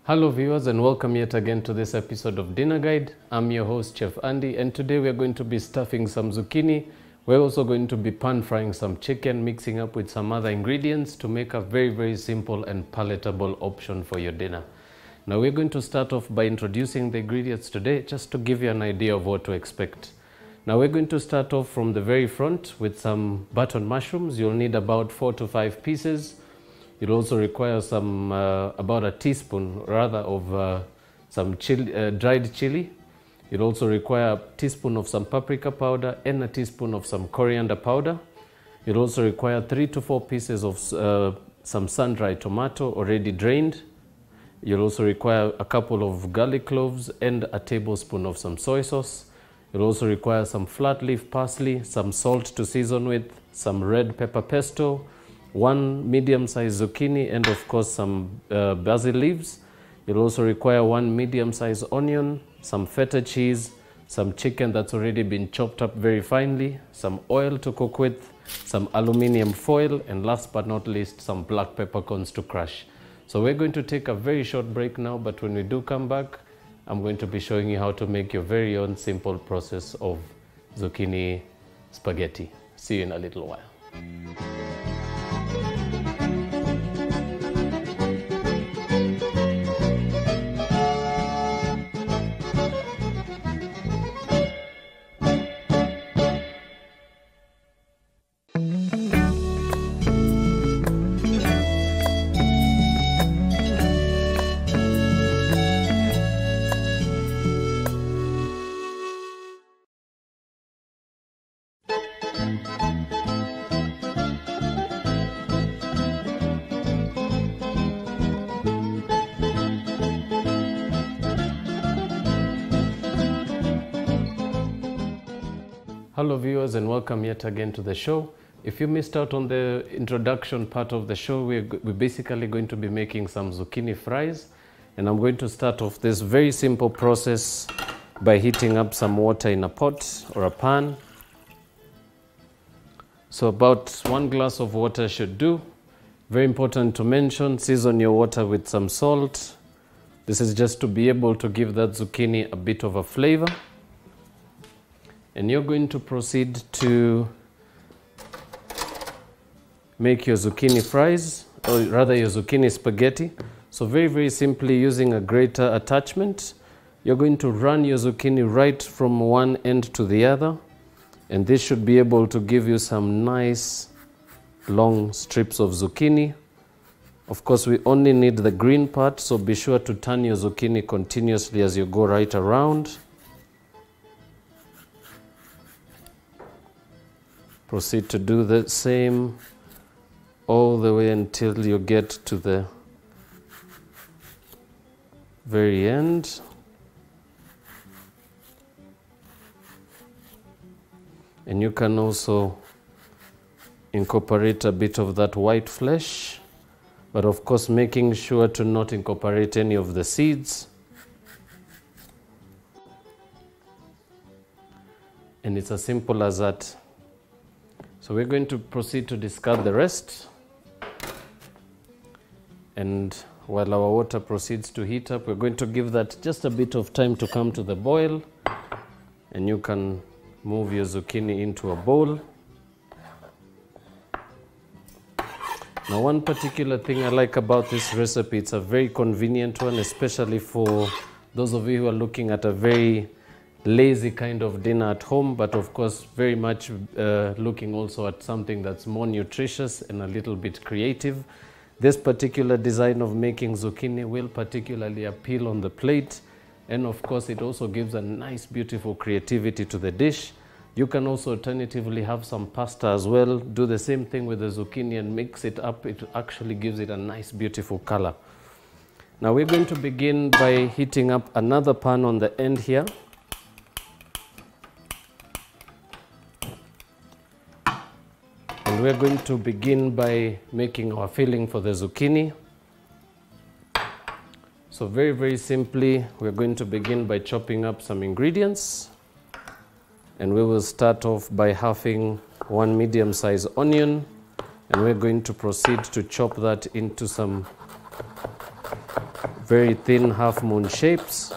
Hello viewers, and welcome yet again to this episode of Dinner Guide. I'm your host Chef Andy, and today we're going to be stuffing some zucchini. We're also going to be pan frying some chicken, mixing up with some other ingredients to make a very simple and palatable option for your dinner. Now we're going to start off by introducing the ingredients today, just to give you an idea of what to expect. Now we're going to start off from the very front with some button mushrooms. You'll need about 4 to 5 pieces. You'll also require some, about a teaspoon rather of some dried chili. You'll also require a teaspoon of some paprika powder and a teaspoon of some coriander powder. You'll also require 3 to 4 pieces of some sun-dried tomato already drained. You'll also require a couple of garlic cloves and a tablespoon of some soy sauce. You'll also require some flat leaf parsley, some salt to season with, some red pepper pesto, 1 medium-sized zucchini, and of course some basil leaves. You'll also require 1 medium-sized onion, some feta cheese, some chicken that's already been chopped up very finely, some oil to cook with, some aluminium foil, and last but not least, some black peppercorns to crush. So we're going to take a very short break now, but when we do come back, I'm going to be showing you how to make your very own simple process of zucchini spaghetti. See you in a little while. Hello viewers, and welcome yet again to the show. If you missed out on the introduction part of the show, we're basically going to be making some zucchini fries, and I'm going to start off this very simple process by heating up some water in a pot or a pan. So about 1 glass of water should do. Very important to mention, season your water with some salt. This is just to be able to give that zucchini a bit of a flavor. And you're going to proceed to make your zucchini fries, or rather your zucchini spaghetti. So very simply, using a grater attachment, you're going to run your zucchini right from one end to the other, and this should be able to give you some nice long strips of zucchini. Of course, we only need the green part, so be sure to turn your zucchini continuously as you go right around. Proceed to do the same all the way until you get to the very end. And you can also incorporate a bit of that white flesh, but of course making sure to not incorporate any of the seeds. And it's as simple as that. So we're going to proceed to discard the rest, and while our water proceeds to heat up, we're going to give that just a bit of time to come to the boil, and you can move your zucchini into a bowl. Now, one particular thing I like about this recipe, it's a very convenient one, especially for those of you who are looking at a very lazy kind of dinner at home, but of course very much looking also at something that's more nutritious and a little bit creative. This particular design of making zucchini will particularly appeal on the plate, and of course it also gives a nice beautiful creativity to the dish. You can also alternatively have some pasta as well. Do the same thing with the zucchini and mix it up. It actually gives it a nice, beautiful color. Now we're going to begin by heating up another pan on the end here. And we're going to begin by making our filling for the zucchini. So very, very simply, we're going to begin by chopping up some ingredients. And we will start off by halving one medium-sized onion, and we're going to proceed to chop that into some very thin half-moon shapes,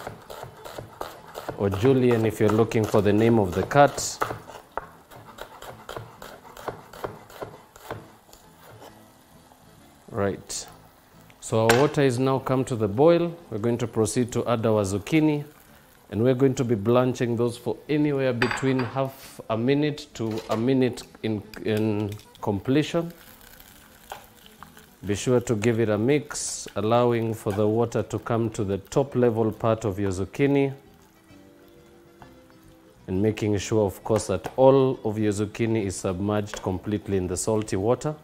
or julienne if you're looking for the name of the cut. Right. So our water is now come to the boil. We're going to proceed to add our zucchini. And we're going to be blanching those for anywhere between half a minute to a minute in completion. Be sure to give it a mix, allowing for the water to come to the top level part of your zucchini. And making sure, of course, that all of your zucchini is submerged completely in the salty water.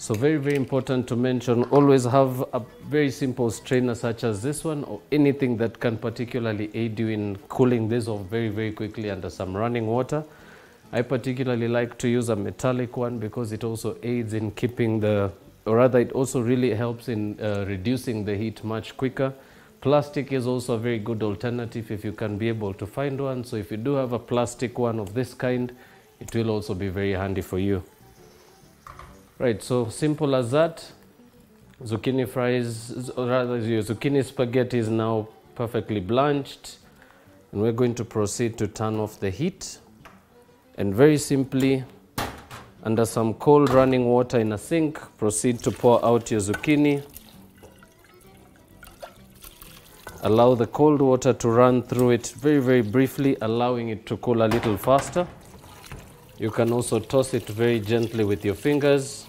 So very, very important to mention, always have a very simple strainer such as this one, or anything that can particularly aid you in cooling this off very, very quickly under some running water. I particularly like to use a metallic one because it also aids in keeping or rather it also really helps in reducing the heat much quicker. Plastic is also a very good alternative if you can be able to find one. So if you do have a plastic one of this kind, it will also be very handy for you. Right, so simple as that. Zucchini fries, or rather your zucchini spaghetti is now perfectly blanched. And we're going to proceed to turn off the heat. And very simply, under some cold running water in a sink, proceed to pour out your zucchini. Allow the cold water to run through it very, very briefly, allowing it to cool a little faster. You can also toss it very gently with your fingers.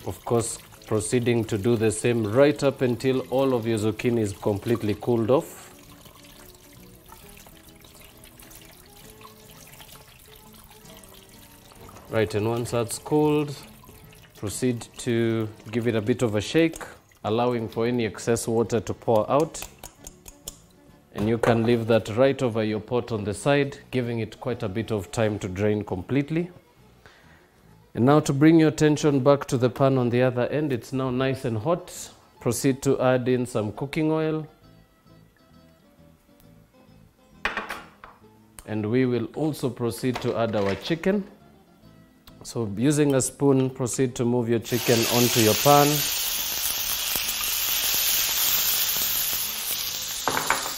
Of course, proceeding to do the same right up until all of your zucchini is completely cooled off. Right, and once that's cooled, proceed to give it a bit of a shake, allowing for any excess water to pour out. And you can leave that right over your pot on the side, giving it quite a bit of time to drain completely. And now to bring your attention back to the pan on the other end, it's now nice and hot. Proceed to add in some cooking oil. And we will also proceed to add our chicken. So using a spoon, proceed to move your chicken onto your pan.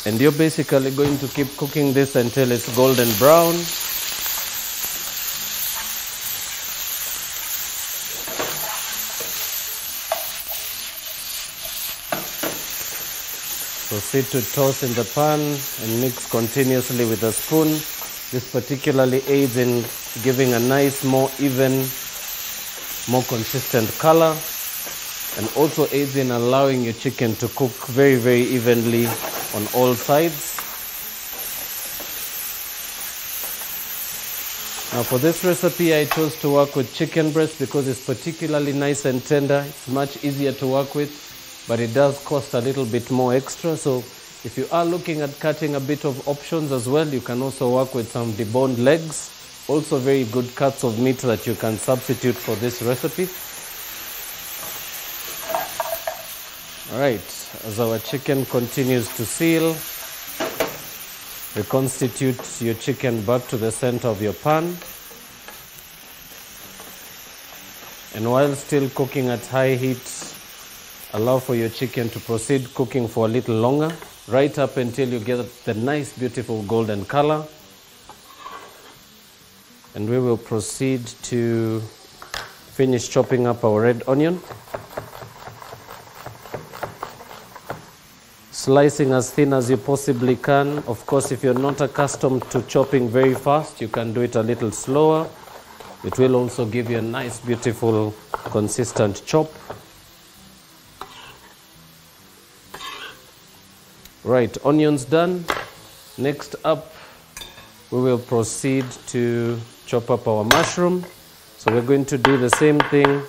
And you're basically going to keep cooking this until it's golden brown. Proceed to toss in the pan and mix continuously with a spoon. This particularly aids in giving a nice, more even, more consistent color, and also aids in allowing your chicken to cook very, very evenly on all sides. Now for this recipe, I chose to work with chicken breast because it's particularly nice and tender. It's much easier to work with, but it does cost a little bit more extra. So if you are looking at cutting a bit of options as well, you can also work with some deboned legs. Also very good cuts of meat that you can substitute for this recipe. All right, as our chicken continues to seal, reconstitute your chicken back to the center of your pan. And while still cooking at high heat, allow for your chicken to proceed cooking for a little longer, right up until you get the nice, beautiful golden color. And we will proceed to finish chopping up our red onion. Slicing as thin as you possibly can. Of course, if you're not accustomed to chopping very fast, you can do it a little slower. It will also give you a nice, beautiful, consistent chop. Right, onions done. Next up, we will proceed to chop up our mushroom. So we're going to do the same thing,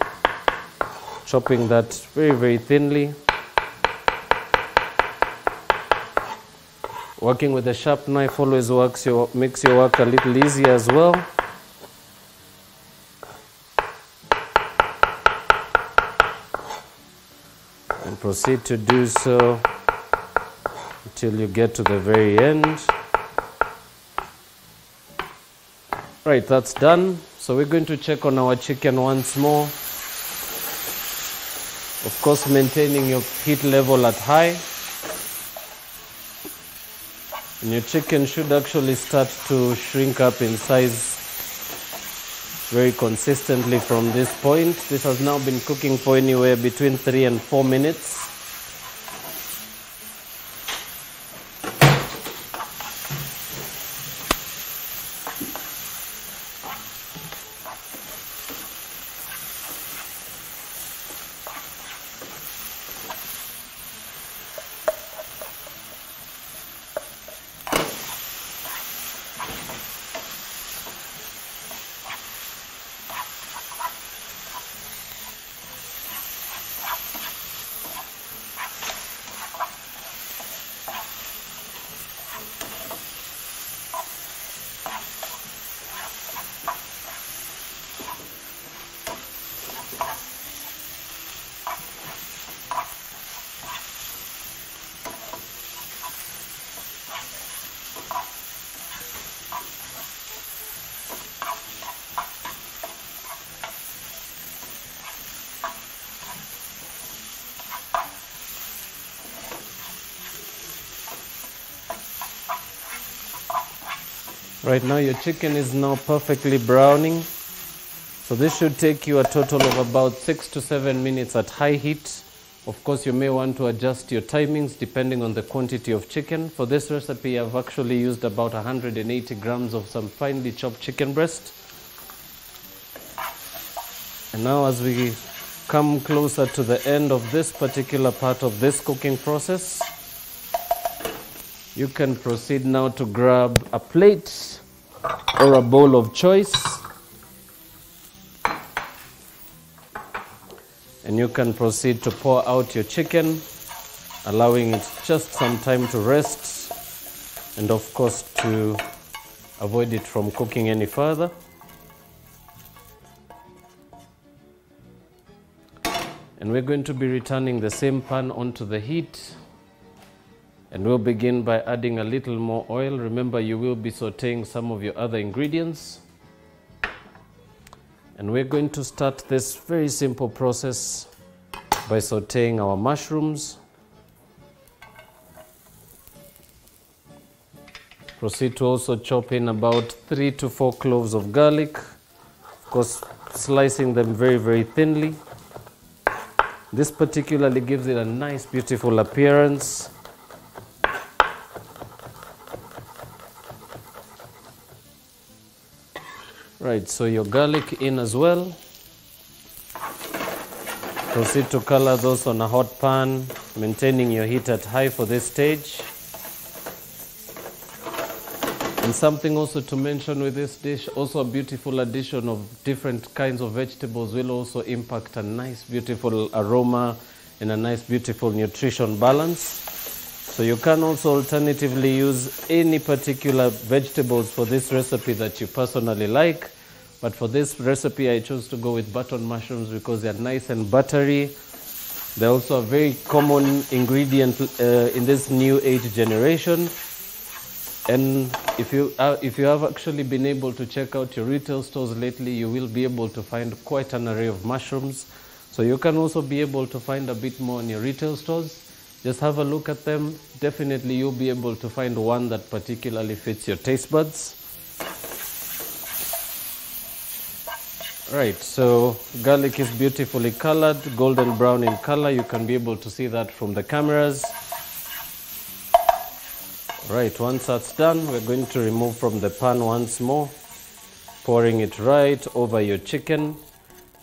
chopping that very, very thinly. Working with a sharp knife always makes your work a little easier as well. And proceed to do so until you get to the very end. Right, that's done. So we're going to check on our chicken once more. Of course, maintaining your heat level at high. And your chicken should actually start to shrink up in size very consistently from this point. This has now been cooking for anywhere between 3 and 4 minutes. Right now your chicken is now perfectly browning. So this should take you a total of about 6 to 7 minutes at high heat. Of course, you may want to adjust your timings depending on the quantity of chicken. For this recipe, I've actually used about 180 grams of some finely chopped chicken breast. And now as we come closer to the end of this particular part of this cooking process, you can proceed now to grab a plate or a bowl of choice. And you can proceed to pour out your chicken, allowing it just some time to rest, and of course to avoid it from cooking any further. And we're going to be returning the same pan onto the heat. And we'll begin by adding a little more oil. Remember, you will be sauteing some of your other ingredients. And we're going to start this very simple process by sauteing our mushrooms. Proceed to also chop in about 3 to 4 cloves of garlic. Of course, slicing them very, very thinly. This particularly gives it a nice, beautiful appearance. Right, so your garlic in as well. Proceed to color those on a hot pan, maintaining your heat at high for this stage. And something also to mention with this dish, also a beautiful addition of different kinds of vegetables will also impact a nice, beautiful aroma and a nice, beautiful nutrition balance. So you can also alternatively use any particular vegetables for this recipe that you personally like. But for this recipe, I chose to go with button mushrooms because they're nice and buttery. They're also a very common ingredient in this new age generation. And if you have actually been able to check out your retail stores lately, you will be able to find quite an array of mushrooms. So you can also be able to find a bit more in your retail stores. Just have a look at them. Definitely you'll be able to find one that particularly fits your taste buds. Right, so garlic is beautifully colored, golden brown in color. You can be able to see that from the cameras. Right, once that's done, we're going to remove from the pan once more, pouring it right over your chicken.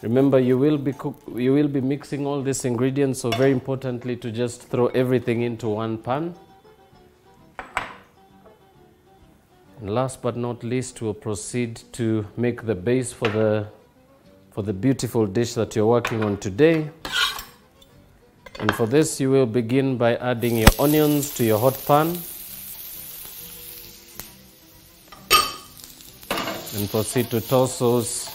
Remember, you will be mixing all these ingredients, so very importantly to just throw everything into one pan. And last but not least, we'll proceed to make the base for the beautiful dish that you're working on today. And for this, you will begin by adding your onions to your hot pan. And proceed to toss those,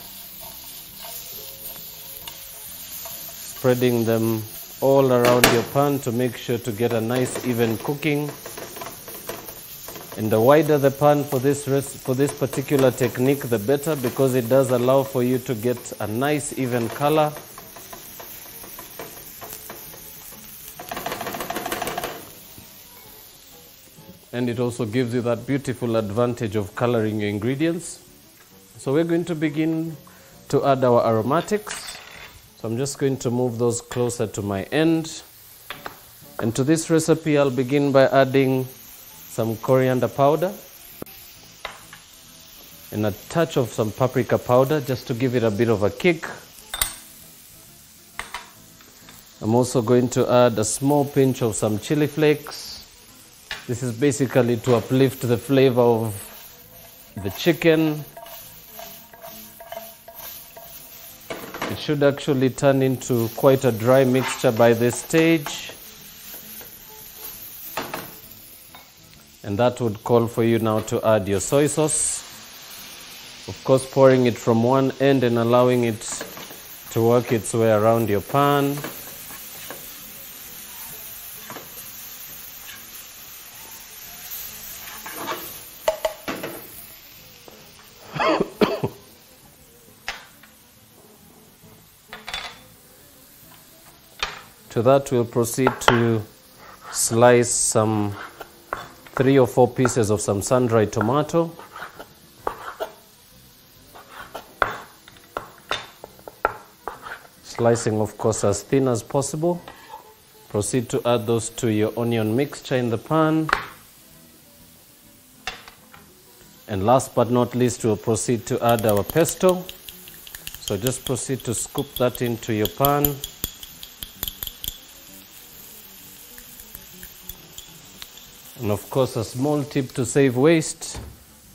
spreading them all around your pan to make sure to get a nice even cooking. And the wider the pan for this particular technique, the better, because it does allow for you to get a nice even color. And it also gives you that beautiful advantage of coloring your ingredients. So we're going to begin to add our aromatics. So I'm just going to move those closer to my end. And to this recipe, I'll begin by adding some coriander powder and a touch of some paprika powder just to give it a bit of a kick. I'm also going to add a small pinch of some chili flakes. This is basically to uplift the flavor of the chicken. It should actually turn into quite a dry mixture by this stage. And that would call for you now to add your soy sauce. Of course, pouring it from one end and allowing it to work its way around your pan. To that, we'll proceed to slice some 3 or 4 pieces of some sun-dried tomato. Slicing, of course, as thin as possible. Proceed to add those to your onion mixture in the pan. And last but not least, we'll proceed to add our pesto. So just proceed to scoop that into your pan. And of course, a small tip to save waste,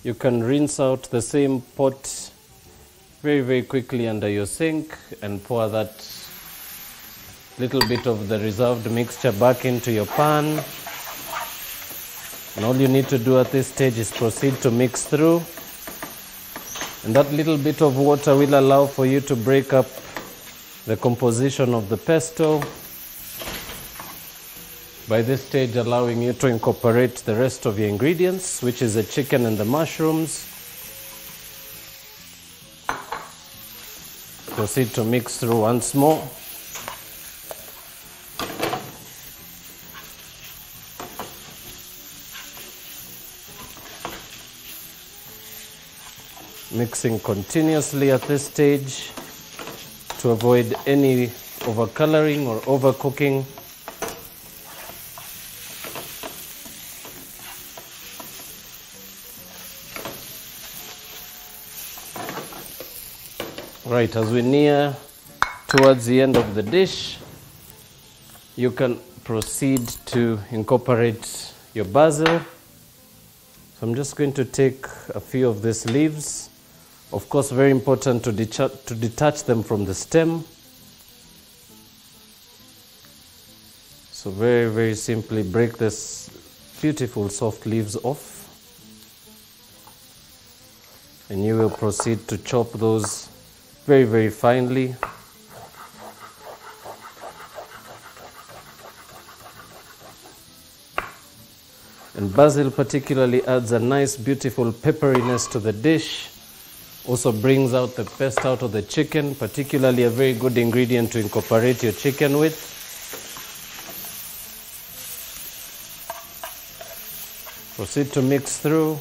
you can rinse out the same pot very, very quickly under your sink and pour that little bit of the reserved mixture back into your pan. And all you need to do at this stage is proceed to mix through. And that little bit of water will allow for you to break up the composition of the pesto. By this stage, allowing you to incorporate the rest of your ingredients, which is the chicken and the mushrooms. Proceed to mix through once more. Mixing continuously at this stage to avoid any overcoloring or overcooking. Right, as we near towards the end of the dish, you can proceed to incorporate your basil. So I'm just going to take a few of these leaves. Of course, very important to detach them from the stem. So very, very simply break this beautiful soft leaves off. And you will proceed to chop those very, very finely. And basil particularly adds a nice, beautiful pepperiness to the dish. Also brings out the best out of the chicken, particularly a very good ingredient to incorporate your chicken with. Proceed to mix through.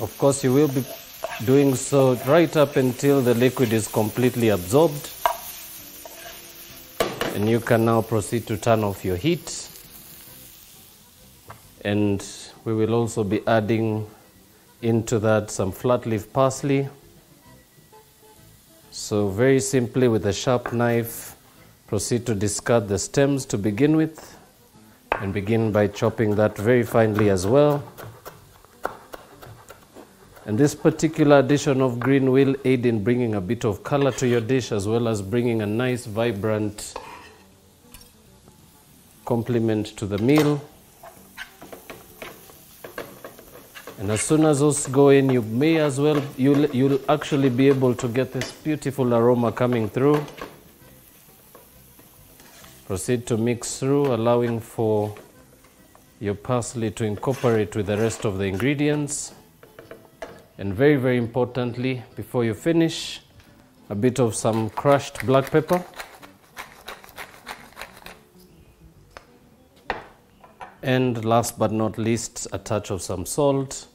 Of course, you will be doing so right up until the liquid is completely absorbed. And you can now proceed to turn off your heat. And we will also be adding into that some flat leaf parsley. So very simply with a sharp knife, proceed to discard the stems to begin with, and begin by chopping that very finely as well. And this particular addition of green will aid in bringing a bit of color to your dish, as well as bringing a nice vibrant complement to the meal. And as soon as those go in, you may as well, you'll actually be able to get this beautiful aroma coming through. Proceed to mix through, allowing for your parsley to incorporate with the rest of the ingredients. And very, very importantly, before you finish, a bit of some crushed black pepper. And last but not least, a touch of some salt.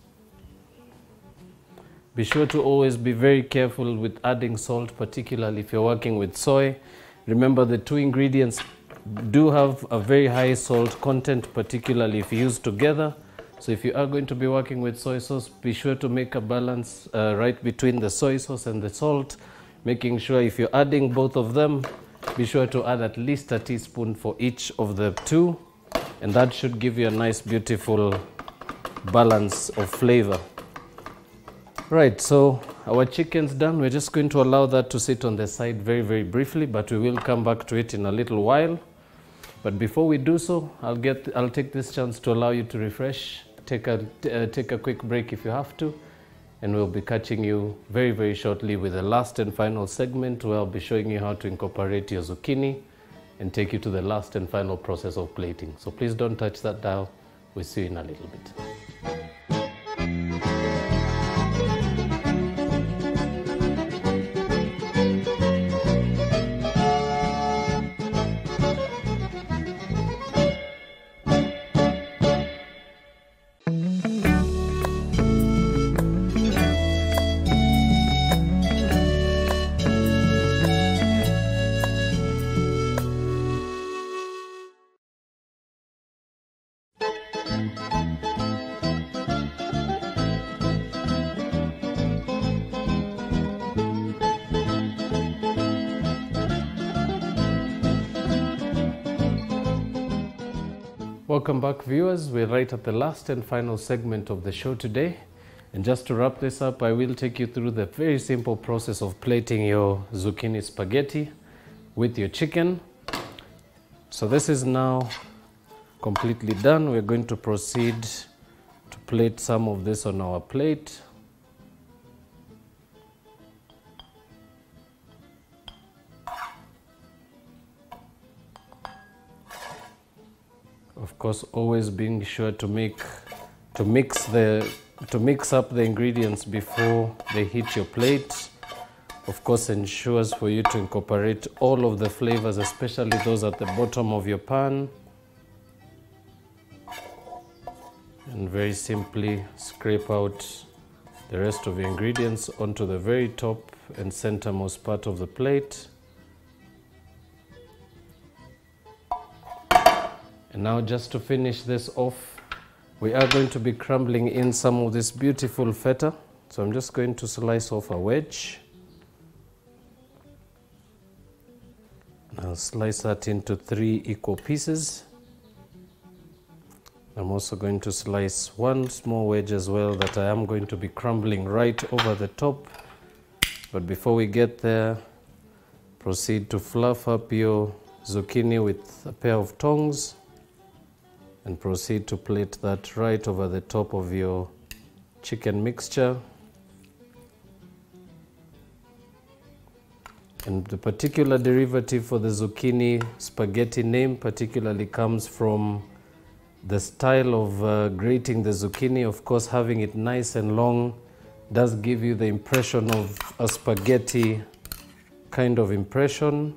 Be sure to always be very careful with adding salt, particularly if you're working with soy. Remember, the two ingredients do have a very high salt content, particularly if used together. So if you are going to be working with soy sauce, be sure to make a balance right between the soy sauce and the salt, making sure if you're adding both of them, be sure to add at least a teaspoon for each of the two, and that should give you a nice, beautiful balance of flavor. Right, so our chicken's done. We're just going to allow that to sit on the side very, very briefly, but we will come back to it in a little while. But before we do so, I'll take this chance to allow you to refresh, take a quick break if you have to, and we'll be catching you very, very shortly with the last and final segment, where I'll be showing you how to incorporate your zucchini and take you to the last and final process of plating. So please don't touch that dial. We'll see you in a little bit. Welcome back, viewers. We're right at the last and final segment of the show today. And just to wrap this up, I will take you through the very simple process of plating your zucchini spaghetti with your chicken. So this is now completely done. We're going to proceed to plate some of this on our plate. Of course, always being sure to mix up the ingredients before they hit your plate. Of course, ensures for you to incorporate all of the flavors, especially those at the bottom of your pan. And very simply scrape out the rest of your ingredients onto the very top and centermost part of the plate. And now, just to finish this off, we are going to be crumbling in some of this beautiful feta. So I'm just going to slice off a wedge. I'll slice that into 3 equal pieces. I'm also going to slice one small wedge as well that I am going to be crumbling right over the top. But before we get there, proceed to fluff up your zucchini with a pair of tongs. And proceed to plate that right over the top of your chicken mixture. And the particular derivative for the zucchini spaghetti name particularly comes from the style of grating the zucchini. Of course, having it nice and long does give you the impression of a spaghetti kind of impression.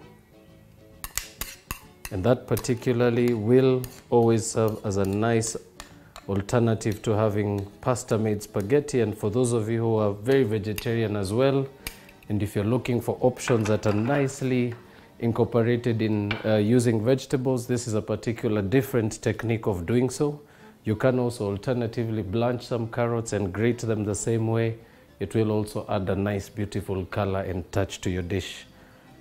And that particularly will always serve as a nice alternative to having pasta-made spaghetti. And for those of you who are very vegetarian as well, and if you're looking for options that are nicely incorporated in using vegetables, this is a particular different technique of doing so. You can also alternatively blanch some carrots and grate them the same way. It will also add a nice, beautiful color and touch to your dish.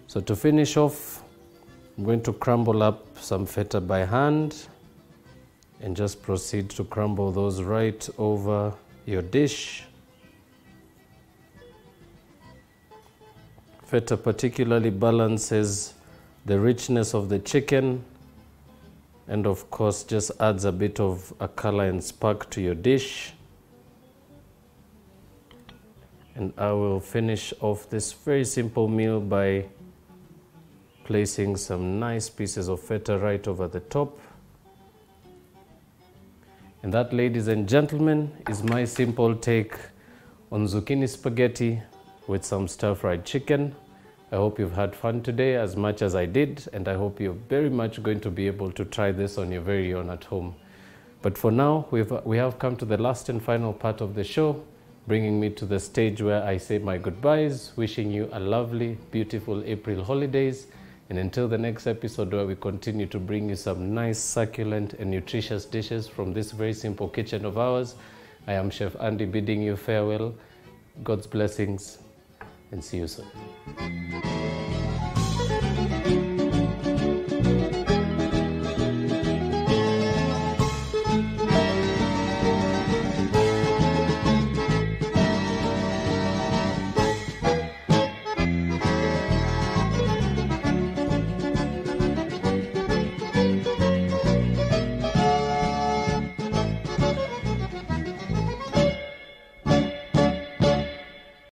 So to finish off, I'm going to crumble up some feta by hand and just proceed to crumble those right over your dish. Feta particularly balances the richness of the chicken, and of course just adds a bit of a color and spark to your dish. And I will finish off this very simple meal by placing some nice pieces of feta right over the top. And that, ladies and gentlemen, is my simple take on zucchini spaghetti with some stir-fried chicken. I hope you've had fun today as much as I did, and I hope you're very much going to be able to try this on your very own at home. But for now, we have come to the last and final part of the show, bringing me to the stage where I say my goodbyes, wishing you a lovely, beautiful April holidays. And until the next episode, where we continue to bring you some nice, succulent and nutritious dishes from this very simple kitchen of ours, I am Chef Andy bidding you farewell. God's blessings, and see you soon.